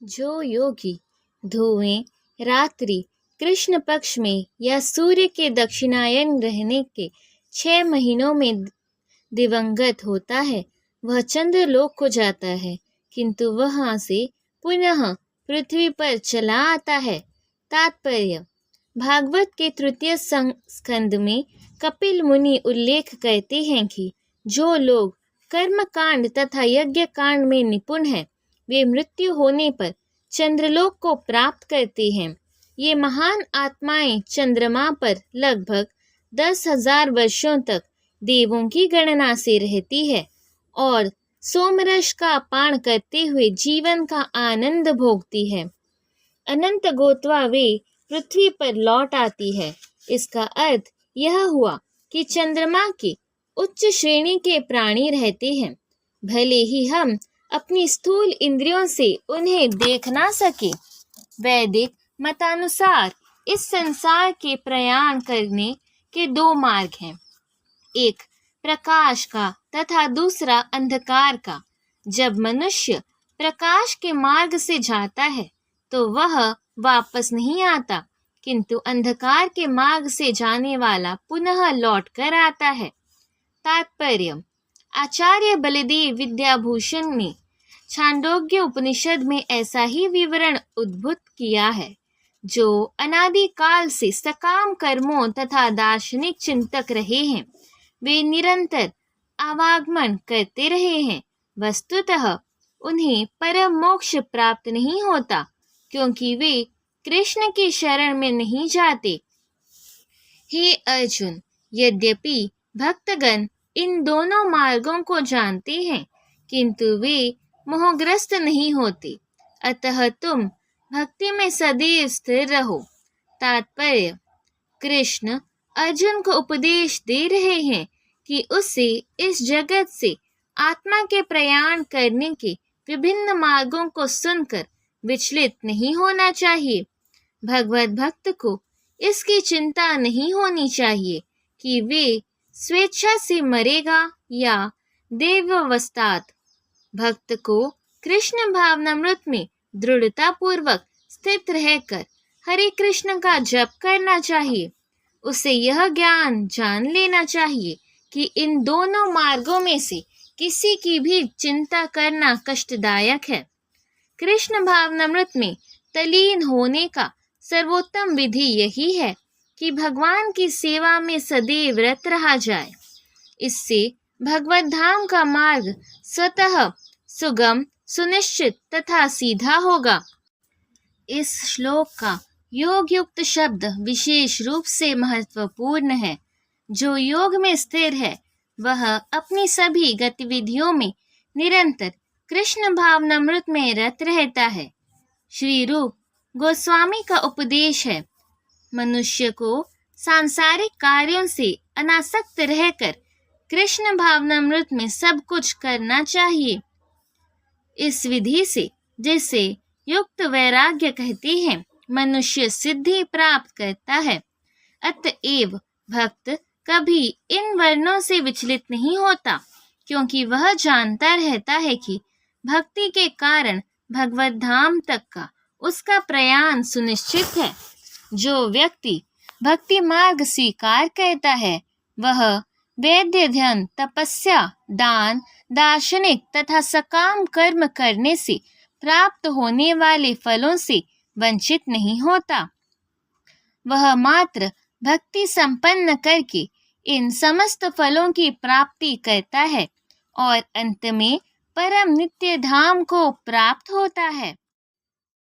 जो योगी धुएं रात्रि कृष्ण पक्ष में या सूर्य के दक्षिणायन रहने के 6 महीनों में दिवंगत होता है, वह चंद्रलोक को जाता है, किंतु वहां से पुनः पृथ्वी पर चला आता है। तात्पर्य: भागवत के तृतीय स्कंद में कपिल मुनि उल्लेख करते हैं कि जो लोग कर्म कांड तथा यज्ञ कांड में निपुण हैं, वे मृत्यु होने पर चंद्रलोक को प्राप्त करते हैं। ये महान आत्माएं चंद्रमा पर लगभग 10,000 वर्षों तक देवों की गणना से रहती है और सोमरस का पान करते हुए जीवन का आनंद भोगती है। अनंत गोत्वा वे पृथ्वी पर लौट आती है। इसका अर्थ यह हुआ कि चंद्रमा के उच्च श्रेणी के प्राणी रहते हैं, भले ही हम अपनी स्थूल इंद्रियों से उन्हें देख ना सके। वैदिक मतानुसार इस संसार के प्रयाण करने के 2 मार्ग हैं, एक प्रकाश का तथा दूसरा अंधकार का। जब मनुष्य प्रकाश के मार्ग से जाता है तो वह वापस नहीं आता, किंतु अंधकार के मार्ग से जाने वाला पुनः लौट कर आता है। तात्पर्य: आचार्य बलदेव विद्याभूषण ने छांदोग्य उपनिषद में ऐसा ही विवरण उद्भूत किया है। जो अनादिकाल से सकाम कर्मों तथा दार्शनिक चिंतक रहे हैं, वे निरंतर आवागमन करते रहे हैं। वस्तुतः उन्हें परम मोक्ष प्राप्त नहीं होता, क्योंकि वे कृष्ण की शरण में नहीं जाते। हे अर्जुन, यद्यपि भक्तगण इन दोनों मार्गों को जानते हैं, किंतु वे मोहग्रस्त नहीं होते। अतः तुम भक्ति में सदैव स्थिर रहो। तात्पर्य: कृष्ण अर्जुन को उपदेश दे रहे हैं कि उसे इस जगत से आत्मा के प्रयाण करने के विभिन्न मार्गों को सुनकर विचलित नहीं होना चाहिए। भगवत भक्त को इसकी चिंता नहीं होनी चाहिए कि वे स्वेच्छा से मरेगा या देवावस्थात। भक्त को कृष्ण भावनामृत में दृढ़ता पूर्वक स्थित रहकर हरे कृष्ण का जप करना चाहिए। उसे यह ज्ञान जान लेना चाहिए कि इन दोनों मार्गों में से किसी की भी चिंता करना कष्टदायक है। कृष्ण भावनामृत में तल्लीन होने का सर्वोत्तम विधि यही है कि भगवान की सेवा में सदैव रत रहा जाए। इससे भगवत धाम का मार्ग स्वतः सुगम, सुनिश्चित तथा सीधा होगा। इस श्लोक का योग युक्त शब्द विशेष रूप से महत्वपूर्ण है। जो योग में स्थिर है, वह अपनी सभी गतिविधियों में निरंतर कृष्ण भावनामृत में रत रहता है। श्री रूप गोस्वामी का उपदेश है, मनुष्य को सांसारिक कार्यों से अनासक्त रहकर कृष्ण भावनामृत में सब कुछ करना चाहिए। इस विधि से, जिसे युक्त वैराग्य कहते हैं, मनुष्य सिद्धि प्राप्त करता है। अतएव भक्त कभी इन वर्णों से विचलित नहीं होता, क्योंकि वह जानता रहता है कि भक्ति के कारण भगवत धाम तक का उसका प्रयाण सुनिश्चित है। जो व्यक्ति भक्ति मार्ग स्वीकार करता है, वह वैद्य ध्यान, तपस्या, दान, दार्शनिक तथा सकाम कर्म करने से प्राप्त होने वाले फलों से वंचित नहीं होता। वह मात्र भक्ति संपन्न करके इन समस्त फलों की प्राप्ति करता है और अंत में परम नित्य धाम को प्राप्त होता है।